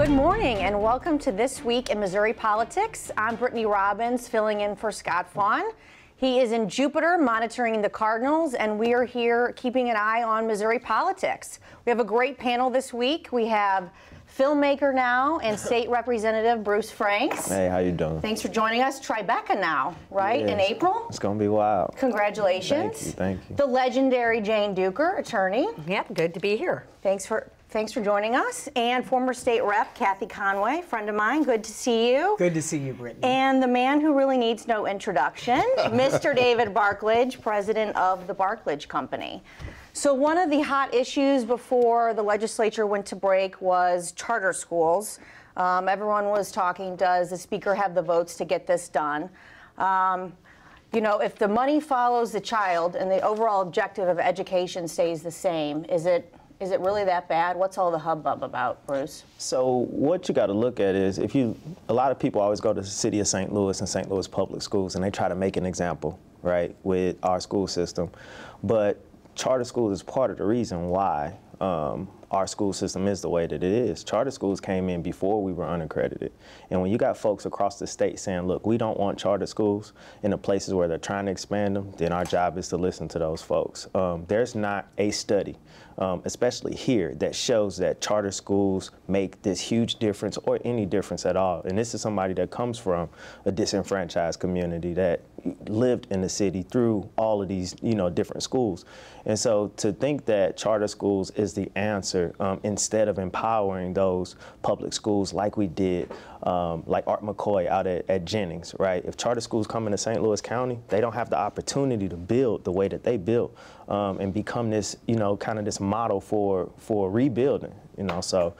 Good morning and welcome to This Week in Missouri Politics. I'm Brittany Robbins, filling in for Scott Fawn. He is in Jupiter monitoring the Cardinals, and we are here keeping an eye on Missouri politics. We have a great panel this week. We have filmmaker now and State Representative Bruce Franks. Hey, how you doing? Thanks for joining us. Tribeca now, right, Yes. in April? It's going to be wild. Congratulations. Thank you. The legendary Jane Dueker, attorney. Yep, good to be here. Thanks for joining us. And former state rep Kathie Conway, friend of mine. Good to see you. Good to see you, Brittany. And the man who really needs no introduction, Mr. David Barklage, president of the Barklage Company. So one of the hot issues before the legislature went to break was charter schools. Everyone was talking, does the speaker have the votes to get this done? You know, if the money follows the child and the overall objective of education stays the same, is it really that bad? What's all the hubbub about, Bruce? So what you got to look at is a lot of people always go to the city of St. Louis and St. Louis public schools and they try to make an example, right, with our school system. But charter schools is part of the reason why our school system is the way that it is. Charter schools came in before we were unaccredited. And when you got folks across the state saying, look, we don't want charter schools in the places where they're trying to expand them, then our job is to listen to those folks. There's not a study, especially here, that shows that charter schools make this huge difference or any difference at all. And this is somebody that comes from a disenfranchised community that lived in the city through all of these, different schools. And so to think that charter schools is the answer instead of empowering those public schools like we did, like Art McCoy out at Jennings, right? If charter schools come into St. Louis County, they don't have the opportunity to build the way that they built and become this, kind of this model for rebuilding, So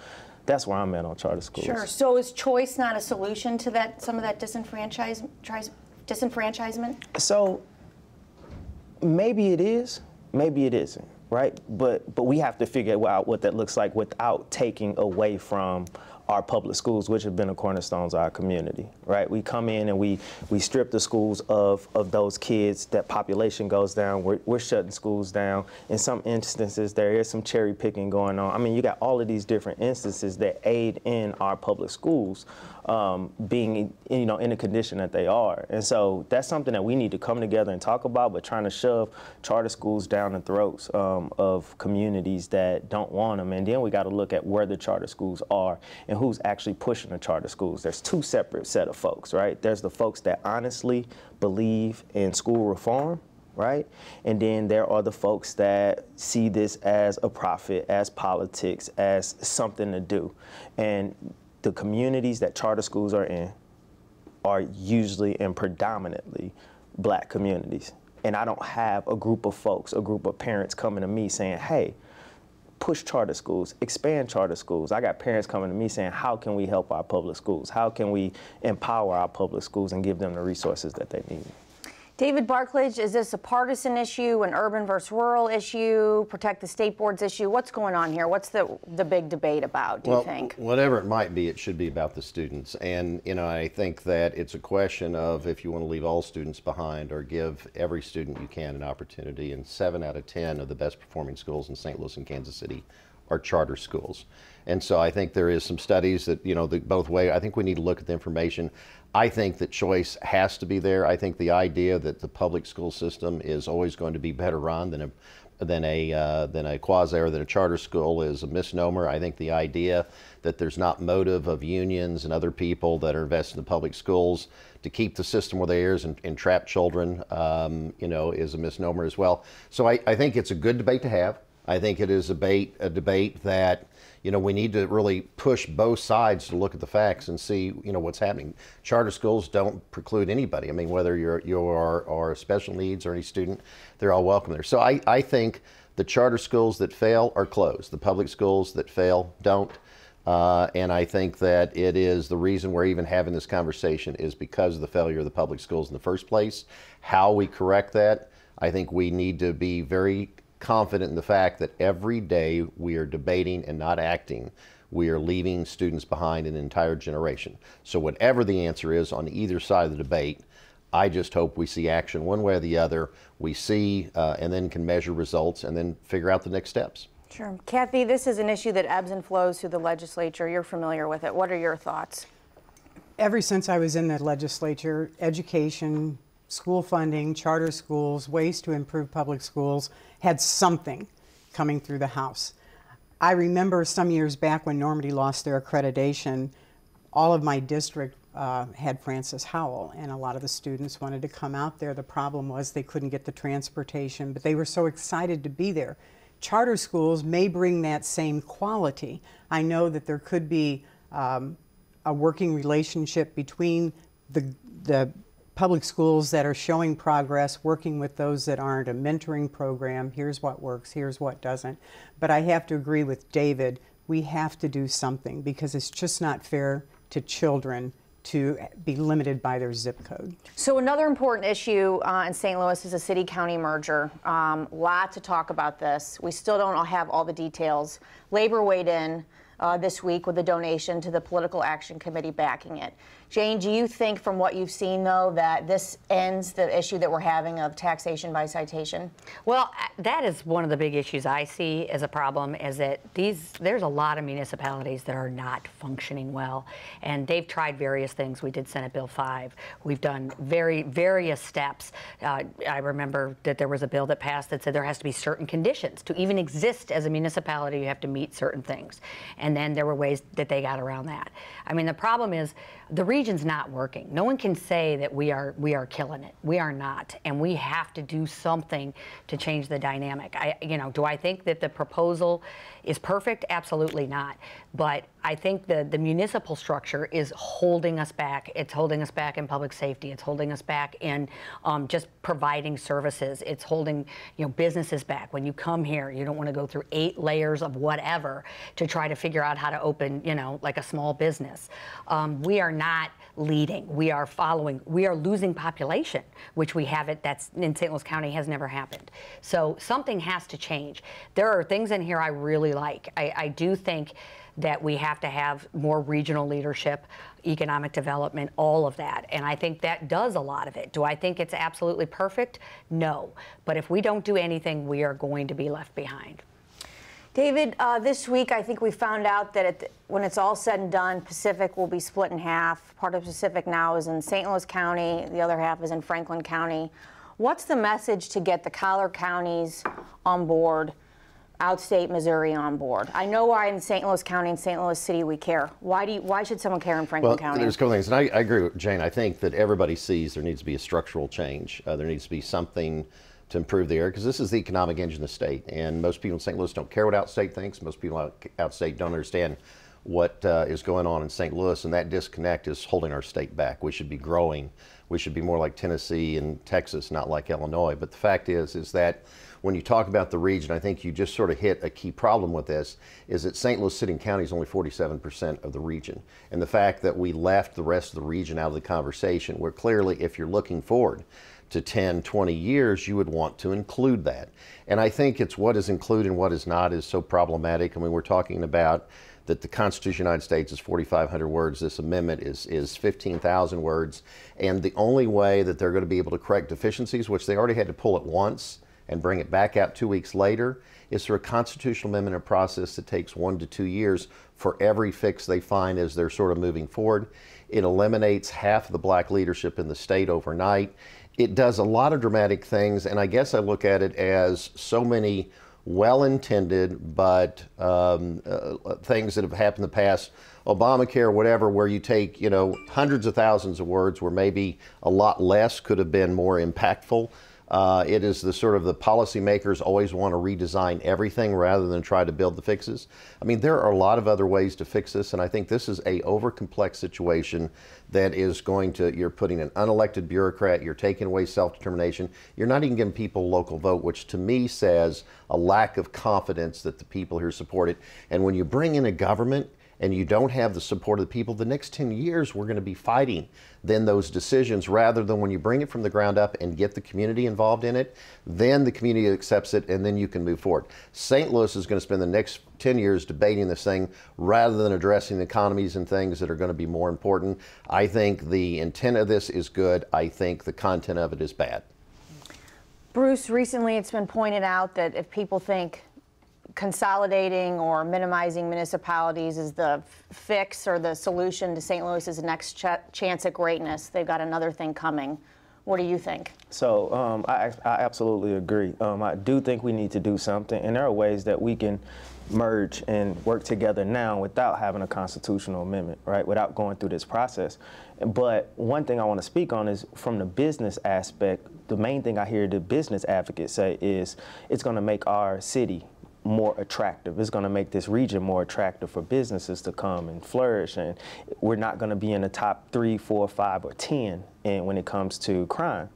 that's where I'm at on charter schools. Sure. So is choice not a solution to that, some of that disenfranchisement? So maybe it is, maybe it isn't, right? But we have to figure out what that looks like without taking away from our public schools, which have been the cornerstones of our community, right? We come in and we strip the schools of those kids. That population goes down. We're shutting schools down. In some instances, there is some cherry picking going on. I mean, you got all of these different instances that aid in our public schools being, in the condition that they are. And so that's something that we need to come together and talk about, but trying to shove charter schools down the throats of communities that don't want them. And then we got to look at where the charter schools are and who's actually pushing the charter schools. There's two separate set of folks, right? There's the folks that honestly believe in school reform, right? And then there are the folks that see this as a profit, as politics, as something to do. And the communities that charter schools are in are usually and predominantly black communities. And I don't have a group of folks, a group of parents coming to me saying, hey, push charter schools, expand charter schools. I got parents coming to me saying, how can we help our public schools? How can we empower our public schools and give them the resources that they need? David Barklage, is this a partisan issue, an urban versus rural issue, protect the state boards issue? What's going on here? What's the big debate about, do you think? Whatever it might be, it should be about the students. And, I think that it's a question of if you want to leave all students behind or give every student you can an opportunity. And 7 out of 10 of the best performing schools in St. Louis and Kansas City are charter schools. And so I think there is some studies that, both ways. I think we need to look at the information. I think that choice has to be there. I think the idea that the public school system is always going to be better run than a quasi or than a charter school is a misnomer. I think the idea that there's not motive of unions and other people that are invested in the public schools to keep the system where they is and trap children, is a misnomer as well. So I think it's a good debate to have. I think it is a debate that we need to really push both sides to look at the facts and see what's happening. Charter schools don't preclude anybody. I mean, whether you are special needs or any student, they're all welcome there. So I think the charter schools that fail are closed. The public schools that fail don't. And I think that it is the reason we're even having this conversation is because of the failure of the public schools in the first place. How we correct that, I think we need to be very confident in the fact that every day we are debating and not acting, we are leaving students behind an entire generation. So whatever the answer is on either side of the debate, I just hope we see action one way or the other. We see and then can measure results and then figure out the next steps. Sure. Kathie, this is an issue that ebbs and flows through the legislature. You're familiar with it. What are your thoughts? Ever since I was in the legislature, education, school funding, charter schools, ways to improve public schools had something coming through the House. I remember some years back when Normandy lost their accreditation, all of my district had Francis Howell, and a lot of the students wanted to come out there. The problem was they couldn't get the transportation, but they were so excited to be there. Charter schools may bring that same quality. I know that there could be a working relationship between the public schools that are showing progress, working with those that aren't, a mentoring program, here's what works, here's what doesn't. But I have to agree with David, we have to do something because it's just not fair to children to be limited by their zip code. So another important issue in St. Louis is a city-county merger. Lot to talk about this. We still don't have all the details. Labor weighed in this week with a donation to the Political Action Committee backing it. Jane, do you think from what you've seen, though, that this ends the issue that we're having of taxation by citation? Well, that is one of the big issues I see as a problem, is that there's a lot of municipalities that are not functioning well, and they've tried various things. We did Senate Bill 5. We've done various steps. I remember that there was a bill that passed that said there has to be certain conditions. To even exist as a municipality, you have to meet certain things. And then there were ways that they got around that. I mean, the problem is the region's not working. No one can say that we are killing it. We are not, and we have to do something to change the dynamic. Do I think that the proposal is perfect? Absolutely not. But I think the municipal structure is holding us back. It's holding us back in public safety. It's holding us back in just providing services. It's holding businesses back. When you come here, you don't want to go through 8 layers of whatever to try to figure out how to open, like a small business. We are not leading. We are following. We are losing population, which we haven't. That's in St. Louis County has never happened. So something has to change. There are things in here I really like. I do think that we have to have more regional leadership, economic development, all of that. And I think that does a lot of it. Do I think it's absolutely perfect? No. But if we don't do anything, we are going to be left behind. David, this week I think we found out that when it's all said and done, Pacific will be split in half. Part of Pacific now is in St. Louis County. The other half is in Franklin County. What's the message to get the collar counties on board, outstate Missouri on board? I know why in St. Louis County and St. Louis City we care. Why should someone care in Franklin County? There's a couple things, and I agree with Jane. I think that everybody sees there needs to be a structural change. There needs to be something to improve the area, because this is the economic engine of the state, and most people in St. Louis don't care what outstate thinks. Most people outstate don't understand what is going on in St. Louis, and that disconnect is holding our state back. We should be growing. We should be more like Tennessee and Texas, not like Illinois. But the fact is that when you talk about the region, I think you just sort of hit a key problem with this, is that St. Louis City and County is only 47% of the region. And the fact that we left the rest of the region out of the conversation, where clearly if you're looking forward to 10, 20 years, you would want to include that. And I think it's what is included and what is not is so problematic. I mean, we're talking about that the Constitution of the United States is 4,500 words. This amendment is 15,000 words. And the only way that they're going to be able to correct deficiencies, which they already had to pull it once and bring it back out 2 weeks later, is through a constitutional amendment process that takes 1 to 2 years for every fix they find as they're sort of moving forward. It eliminates half of the black leadership in the state overnight. It does a lot of dramatic things, and I guess I look at it as so many well-intended but things that have happened in the past, Obamacare, whatever, where you take hundreds of thousands of words where maybe a lot less could have been more impactful. It is the sort of the policymakers always want to redesign everything rather than try to build the fixes. I mean, there are a lot of other ways to fix this, and I think this is a over-complex situation that is going to, you're putting an unelected bureaucrat, you're taking away self-determination, you're not even giving people a local vote, which to me says a lack of confidence that the people here support it. And when you bring in a government and you don't have the support of the people, the next 10 years we're going to be fighting then those decisions, rather than when you bring it from the ground up and get the community involved in it, then the community accepts it and then you can move forward. St. Louis is going to spend the next 10 years debating this thing rather than addressing the economies and things that are going to be more important. I think the intent of this is good. I think the content of it is bad. Bruce, recently it's been pointed out that if people think consolidating or minimizing municipalities is the fix or the solution to St. Louis's next chance at greatness. They've got another thing coming. What do you think? So I absolutely agree. I do think we need to do something, and there are ways that we can merge and work together now without having a constitutional amendment, right? Without going through this process. But one thing I want to speak on is from the business aspect. The main thing I hear the business advocates say is it's going to make our city more attractive. It's going to make this region more attractive for businesses to come and flourish, and we're not going to be in the top 3, 4, 5, or 10 and when it comes to crime.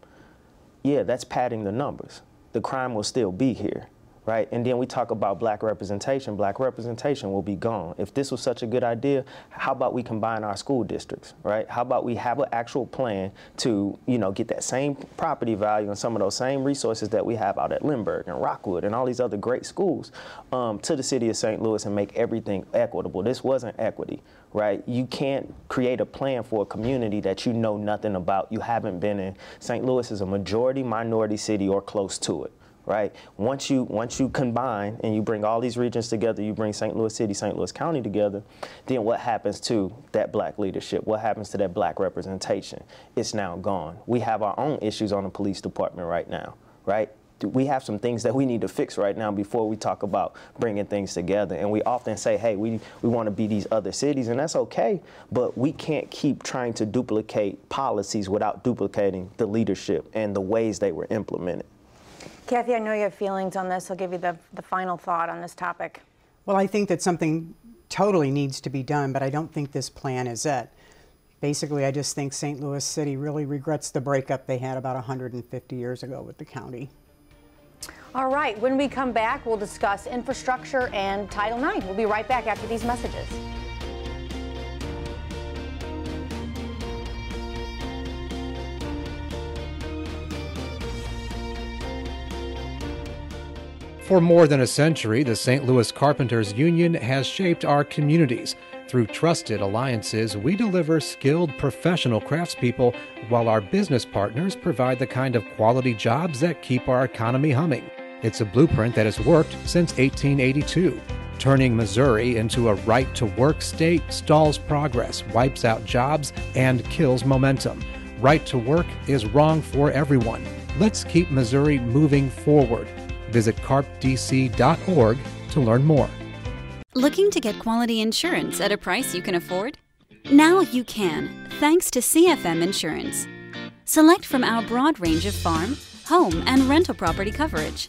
Yeah, that's padding the numbers. The crime will still be here, right? And then we talk about black representation. Black representation will be gone. If this was such a good idea, how about we combine our school districts, right? How about we have an actual plan to, you know, get that same property value and some of those same resources that we have out at Lindbergh and Rockwood and all these other great schools to the city of St. Louis and make everything equitable. This wasn't equity, right? You can't create a plan for a community that you know nothing about. You haven't been in. St. Louis is a majority minority city or close to it. Right? Once you combine and you bring all these regions together, you bring St. Louis City, St. Louis County together, then what happens to that black leadership? What happens to that black representation? It's now gone. We have our own issues on the police department right now, right? We have some things that we need to fix right now before we talk about bringing things together. And we often say, hey, we want to be these other cities, and that's okay, but we can't keep trying to duplicate policies without duplicating the leadership and the ways they were implemented. Kathie, I know you have feelings on this. I'll give you the final thought on this topic. Well, I think that something totally needs to be done, but I don't think this plan is it. Basically, I just think St. Louis City really regrets the breakup they had about 150 years ago with the county. All right, when we come back, we'll discuss infrastructure and Title IX. We'll be right back after these messages. For more than a century, the St. Louis Carpenters Union has shaped our communities. Through trusted alliances, we deliver skilled professional craftspeople while our business partners provide the kind of quality jobs that keep our economy humming. It's a blueprint that has worked since 1882. Turning Missouri into a right-to-work state stalls progress, wipes out jobs, and kills momentum. Right to work is wrong for everyone. Let's keep Missouri moving forward. Visit carpdc.org to learn more. Looking to get quality insurance at a price you can afford? Now you can, thanks to CFM Insurance. Select from our broad range of farm, home, and rental property coverage.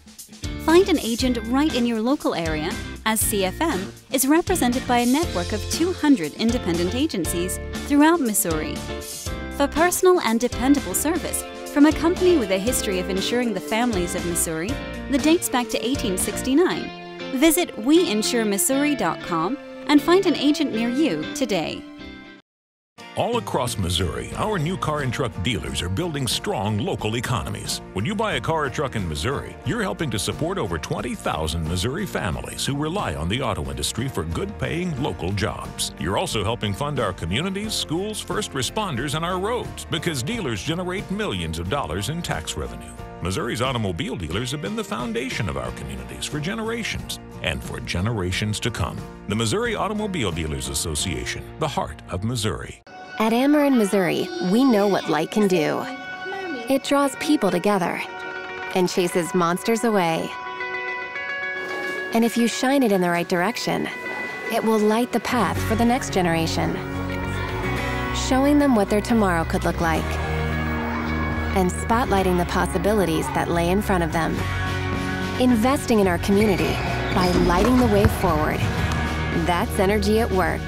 Find an agent right in your local area, as CFM is represented by a network of 200 independent agencies throughout Missouri. For personal and dependable service from a company with a history of insuring the families of Missouri that dates back to 1869, visit WeInsureMissouri.com and find an agent near you today. All across Missouri, our new car and truck dealers are building strong local economies. When you buy a car or truck in Missouri, you're helping to support over 20,000 Missouri families who rely on the auto industry for good-paying local jobs. You're also helping fund our communities, schools, first responders, and our roads because dealers generate millions of dollars in tax revenue. Missouri's automobile dealers have been the foundation of our communities for generations and for generations to come. The Missouri Automobile Dealers Association, the heart of Missouri. At Ameren, Missouri, we know what light can do. It draws people together and chases monsters away. And if you shine it in the right direction, it will light the path for the next generation, showing them what their tomorrow could look like, and spotlighting the possibilities that lay in front of them. Investing in our community by lighting the way forward. That's energy at work.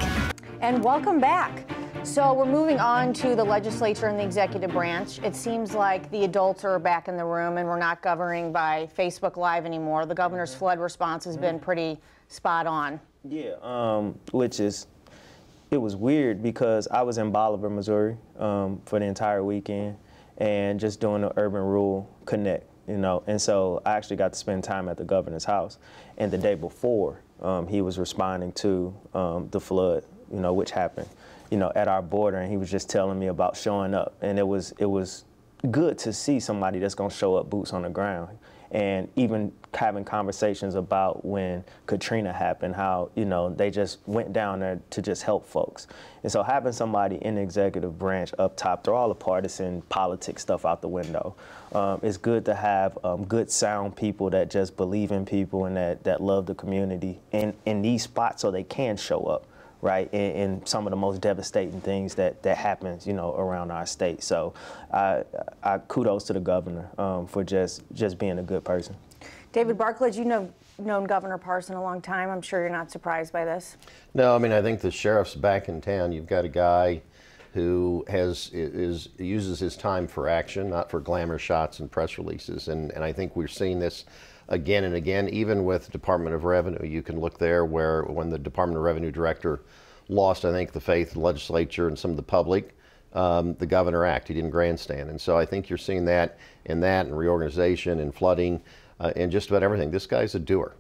And welcome back. So we're moving on to the legislature and the executive branch. It seems like the adults are back in the room and we're not governing by Facebook Live anymore. The governor's flood response has been pretty spot on. Yeah, it was weird because I was in Bolivar, Missouri for the entire weekend and just doing the urban rural connect, you know. And so I actually got to spend time at the governor's house. And the day before, he was responding to the flood, you know, which happened, you know, at our border, and he was just telling me about showing up. And it was good to see somebody that's gonna show up boots on the ground. And even having conversations about when Katrina happened, how, you know, they just went down there to just help folks. And so having somebody in the executive branch up top, throw all the partisan politics stuff out the window. It's good to have good, sound people that just believe in people and that love the community in these spots so they can show up, right, in some of the most devastating things that happens, you know, around our state. So I kudos to the governor for just being a good person. David Barklage, you've known Governor Parson a long time. I'm sure you're not surprised by this. No, I mean, I think the sheriff's back in town. You've got a guy who uses his time for action, not for glamour shots and press releases. And I think we're seeing this again and again, even with Department of Revenue. You can look there where when the Department of Revenue director lost, I think, the faith of the legislature and some of the public, the governor acted. He didn't grandstand. And so I think you're seeing that and reorganization and flooding and just about everything. This guy's a doer.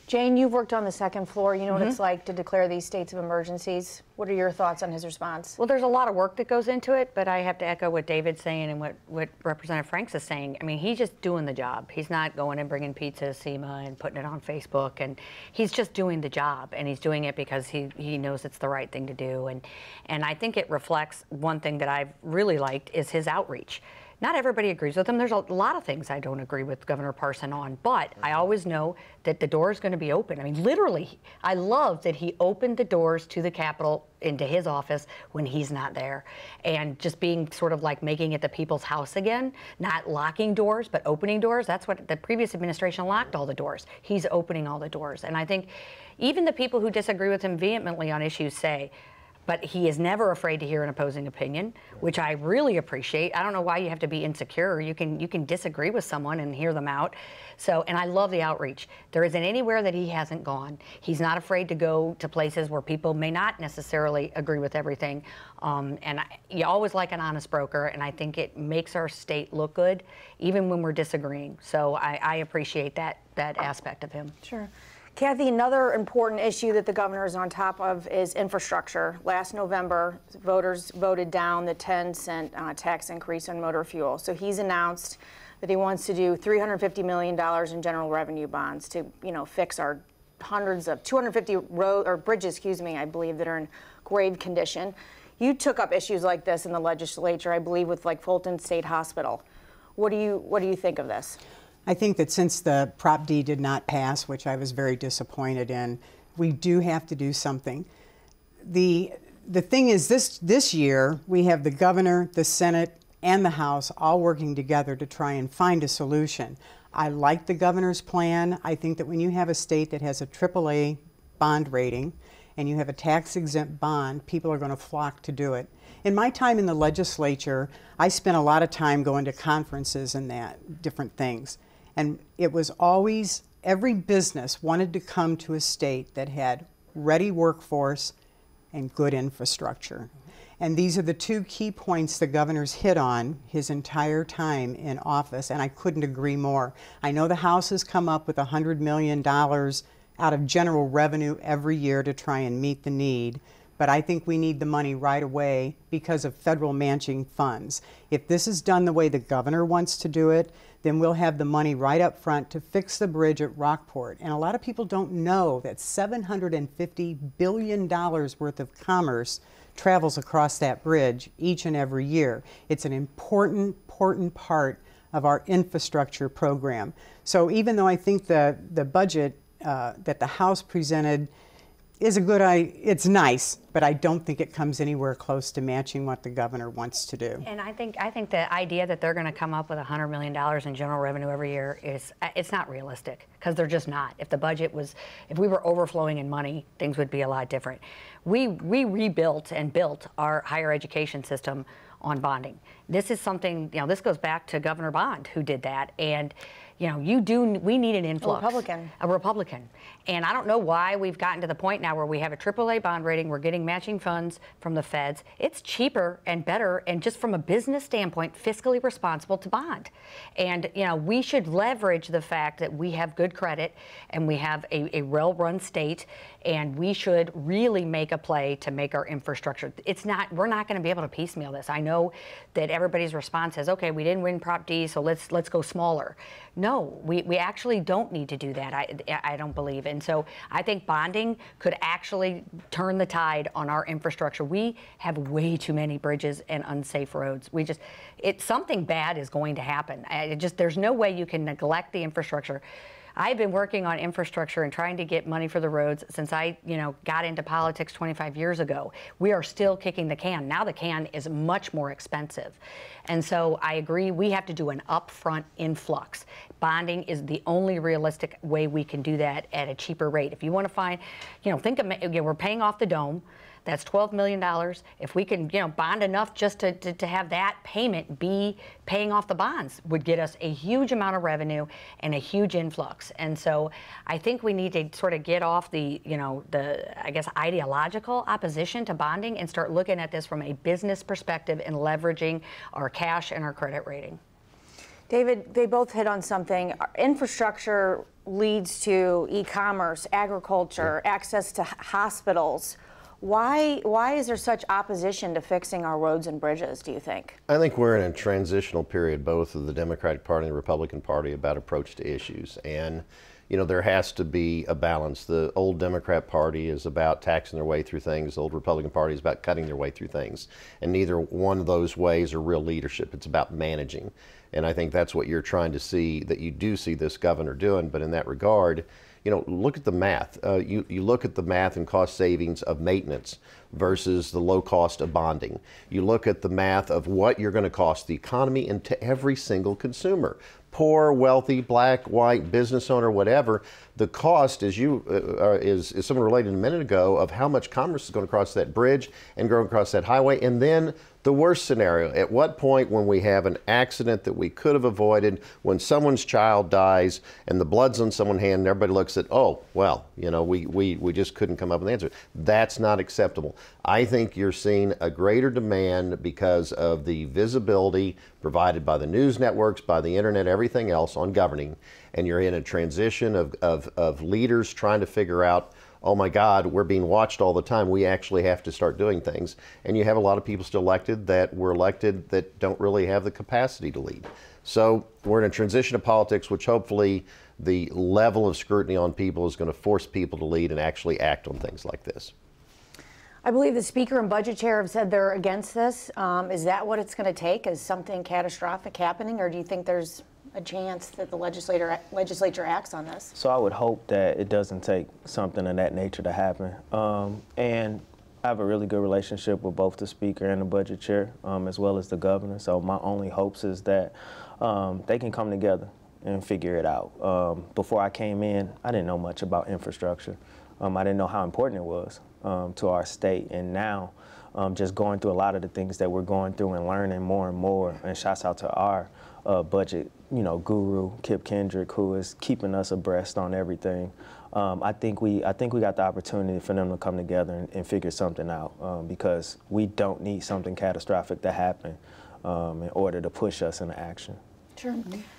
Jane, you've worked on the second floor. You know what it's like to declare these states of emergencies. What are your thoughts on his response? Well, there's a lot of work that goes into it, but I have to echo what David's saying and what Representative Franks is saying. I mean, he's just doing the job. He's not going and bringing pizza to SEMA and putting it on Facebook, and he's just doing the job, and he's doing it because he knows it's the right thing to do. And I think it reflects one thing that I've really liked is his outreach. Not everybody agrees with him. There's a lot of things I don't agree with Governor Parson on, but I always know that the door is going to be open. I mean, literally, I love that he opened the doors to the Capitol into his office when he's not there, and just being sort of like making it the people's house again, not locking doors, but opening doors. That's what the previous administration locked all the doors. He's opening all the doors. And I think even the people who disagree with him vehemently on issues say, but he is never afraid to hear an opposing opinion, which I really appreciate. I don't know why you have to be insecure. You can disagree with someone and hear them out. So, and I love the outreach. There isn't anywhere that he hasn't gone. He's not afraid to go to places where people may not necessarily agree with everything. You always like an honest broker, and I think it makes our state look good, even when we're disagreeing. So I appreciate that aspect of him. Sure. Kathie, another important issue that the governor is on top of is infrastructure. Last November, voters voted down the 10-cent tax increase on motor fuel. So he's announced that he wants to do $350 million in general revenue bonds to, fix our hundreds of 250 bridges, I believe, that are in grave condition. You took up issues like this in the legislature, I believe, with like Fulton State Hospital. What do you think of this? I think that since the Prop D did not pass, which I was very disappointed in, we do have to do something. The thing is, this year, we have the governor, the Senate, and the House all working together to try and find a solution. I like the governor's plan. I think that when you have a state that has a AAA bond rating and you have a tax-exempt bond, people are going to flock to do it. In my time in the legislature, I spent a lot of time going to conferences and different things. And it was always, every business wanted to come to a state that had ready workforce and good infrastructure. And these are the two key points the governor's hit on his entire time in office, and I couldn't agree more. I know the House has come up with $100 million out of general revenue every year to try and meet the need, but I think we need the money right away because of federal matching funds. If this is done the way the governor wants to do it, then we'll have the money right up front to fix the bridge at Rockport. And a lot of people don't know that $750 billion worth of commerce travels across that bridge each and every year. It's an important part of our infrastructure program. So even though I think the budget that the House presented is it's nice, but I don't think it comes anywhere close to matching what the governor wants to do. And I think the idea that they're going to come up with $100 million in general revenue every year it's not realistic, because they're just not. If the budget was, if we were overflowing in money, things would be a lot different. We rebuilt and built our higher education system on bonding. This is something, this goes back to Governor Bond, who did that. And we need an influx. A Republican. And I don't know why we've gotten to the point now where we have a AAA bond rating, we're getting matching funds from the feds. It's cheaper and better, and just from a business standpoint, fiscally responsible to bond. And, we should leverage the fact that we have good credit and we have a well-run state, and we should really make a play to make our infrastructure. We're not going to be able to piecemeal this. I know that everybody's response is, okay, we didn't win Prop D, so let's go smaller. No, we actually don't need to do that, I don't believe. And so I think bonding could actually turn the tide on our infrastructure. We have way too many bridges and unsafe roads. Something bad is going to happen. There's no way you can neglect the infrastructure. I've been working on infrastructure and trying to get money for the roads since I, got into politics 25 years ago. We are still kicking the can. Now the can is much more expensive. And so I agree, we have to do an upfront influx. Bonding is the only realistic way we can do that at a cheaper rate. If you want to find, think of, we're paying off the dome. That's $12 million. If we can, bond enough just to have that payment be paying off the bonds would get us a huge amount of revenue and a huge influx. And so I think we need to sort of get off the ideological opposition to bonding and start looking at this from a business perspective and leveraging our cash and our credit rating. David, they both hit on something. Infrastructure leads to e-commerce, agriculture, access to hospitals. Why is there such opposition to fixing our roads and bridges, do you think? I think we're in a transitional period, both of the Democratic Party and the Republican Party, about approach to issues. And, there has to be a balance. The old Democrat Party is about taxing their way through things. The old Republican Party is about cutting their way through things. And neither one of those ways are real leadership. It's about managing. And I think that's what you're trying to see, that you do see this governor doing. But in that regard, look at the math. You look at the math and cost savings of maintenance versus the low cost of bonding. You look at the math of what you're going to cost the economy and to every single consumer. Poor, wealthy, black, white, business owner, whatever. The cost, as someone related a minute ago, of how much commerce is going to cross that bridge and go across that highway. And then the worst scenario, at what point when we have an accident that we could have avoided, when someone's child dies and the blood's on someone's hand and everybody looks at, oh, well, we just couldn't come up with an answer. That's not acceptable. I think you're seeing a greater demand because of the visibility provided by the news networks, by the internet, everything else on governing. And you're in a transition of leaders trying to figure out, oh my God, we're being watched all the time. We actually have to start doing things. And you have a lot of people still elected that were elected that don't really have the capacity to lead. So we're in a transition of politics, which hopefully the level of scrutiny on people is going to force people to lead and actually act on things like this. I believe the Speaker and Budget Chair have said they're against this. Is that what it's going to take? Is something catastrophic happening, or do you think there's a chance that the legislature acts on this? So I would hope that it doesn't take something of that nature to happen. And I have a really good relationship with both the Speaker and the Budget Chair, as well as the Governor. So my only hopes is that they can come together and figure it out. Before I came in, I didn't know much about infrastructure. I didn't know how important it was to our state. And now, just going through a lot of the things that we're going through and learning more and more, and shouts out to our budget, guru, Kip Kendrick, who is keeping us abreast on everything. I think we got the opportunity for them to come together and figure something out, because we don't need something catastrophic to happen in order to push us into action. Sure.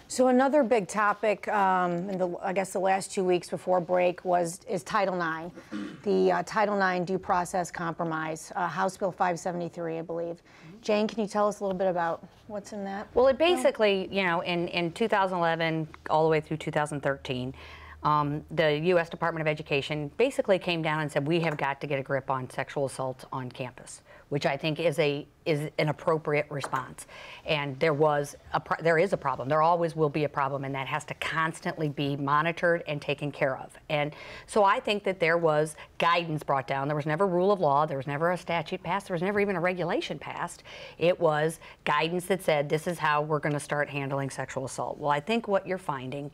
So another big topic in the last 2 weeks before break is Title IX, the Title IX due process compromise, House Bill 573, I believe. Jane, can you tell us a little bit about what's in that? Well, it basically, in 2011 all the way through 2013, the U.S. Department of Education basically came down and said we have got to get a grip on sexual assault on campus, which I think is an appropriate response. And there is a problem. There always will be a problem, and that has to constantly be monitored and taken care of. And so I think that there was guidance brought down. There was never rule of law. There was never a statute passed. There was never even a regulation passed. It was guidance that said this is how we're going to start handling sexual assault. Well, I think what you're finding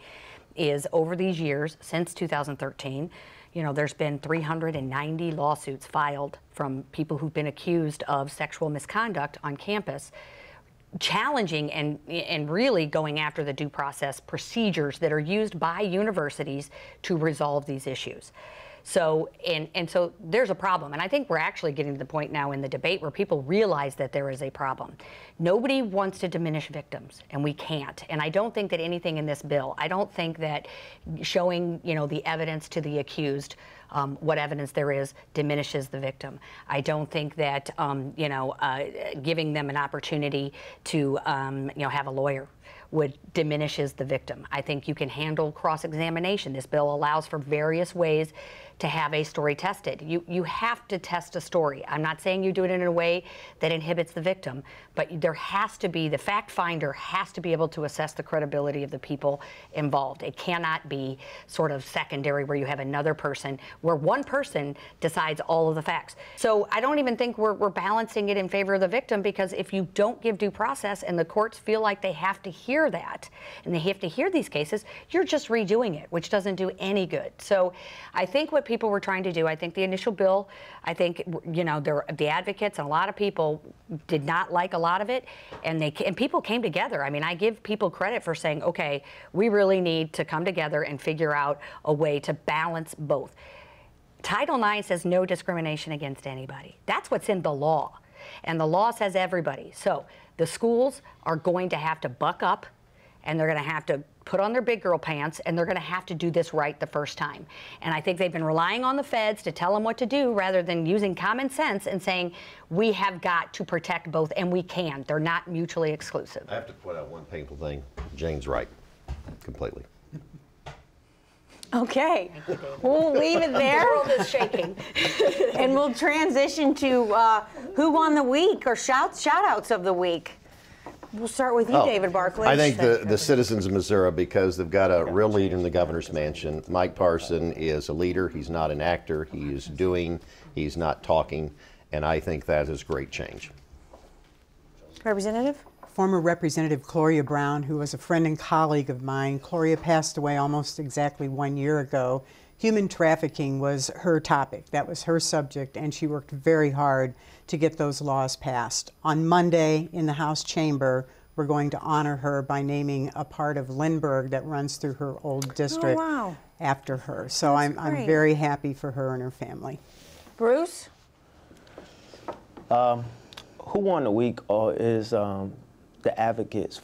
is over these years, since 2013, there's been 390 lawsuits filed from people who've been accused of sexual misconduct on campus, challenging and really going after the due process procedures that are used by universities to resolve these issues. So, and so there's a problem. And I think we're actually getting to the point now in the debate where people realize that there is a problem. Nobody wants to diminish victims, and we can't. And I don't think that anything in this bill, I don't think that showing, the evidence to the accused, what evidence there is, diminishes the victim. I don't think that, giving them an opportunity to, have a lawyer diminishes the victim. I think you can handle cross-examination. This bill allows for various ways to have a story tested. You have to test a story. I'm not saying you do it in a way that inhibits the victim, but there has to be, the fact finder has to be able to assess the credibility of the people involved. It cannot be sort of secondary where you have another person, where one person decides all of the facts. So I don't even think we're balancing it in favor of the victim, because if you don't give due process and the courts feel like they have to hear that, and they have to hear these cases, you're just redoing it, which doesn't do any good. So I think what people were trying to do, I think the initial bill, I think, the advocates and a lot of people did not like a lot of it, and people came together. I mean, I give people credit for saying, okay, we really need to come together and figure out a way to balance both. Title IX says no discrimination against anybody. That's what's in the law, and the law says everybody. So the schools are going to have to buck up, and they're going to have to put on their big girl pants, and they're going to have to do this right the first time. And I think they've been relying on the feds to tell them what to do rather than using common sense and saying, we have got to protect both, and we can. They're not mutually exclusive. I have to point out one painful thing. Jane's right, completely. Okay, we'll leave it there. The world is shaking. And we'll transition to Who Won the Week, or shout-outs of the week. We'll start with you, David Barklage. I think the citizens of Missouri, because they've got a real leader in the governor's mansion. Mike Parson is a leader. He's not an actor. He is doing. He's not talking. And I think that is great change. Representative? Former Representative Gloria Brown, who was a friend and colleague of mine. Gloria passed away almost exactly 1 year ago. Human trafficking was her topic. That was her subject, and she worked very hard to get those laws passed. On Monday in the House chamber, we're going to honor her by naming a part of Lindbergh that runs through her old district after her. So I'm very happy for her and her family. Bruce? Who Won the Week is the advocates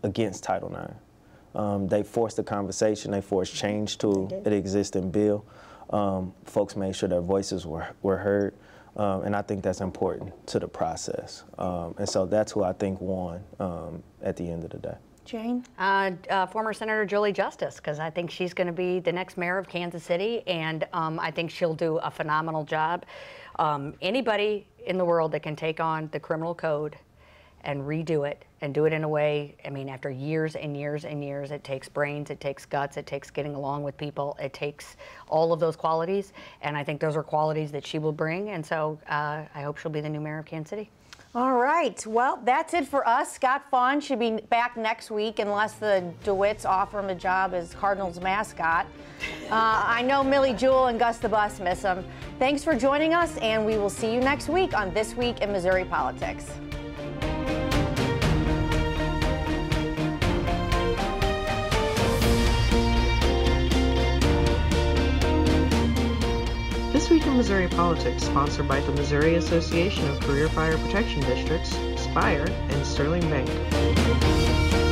against Title IX. They forced the conversation, they forced change to an existing bill. Folks made sure their voices were heard, and I think that's important to the process. And so that's who I think won at the end of the day. Jane? Former Senator Julie Justice, because I think she's going to be the next mayor of Kansas City, and I think she'll do a phenomenal job. Anybody in the world that can take on the criminal code and redo it and do it in a way, I mean, after years and years and years, it takes brains, it takes guts, it takes getting along with people, it takes all of those qualities, and I think those are qualities that she will bring, and so I hope she'll be the new mayor of Kansas City. All right, well, that's it for us. Scott Fawn should be back next week unless the DeWitts offer him a job as Cardinals mascot. I know Millie Jewell and Gus the Bus miss him. Thanks for joining us, and we will see you next week on This Week in Missouri Politics. This Week in Missouri Politics, sponsored by the Missouri Association of Career Fire Protection Districts, Spire, and Sterling Bank.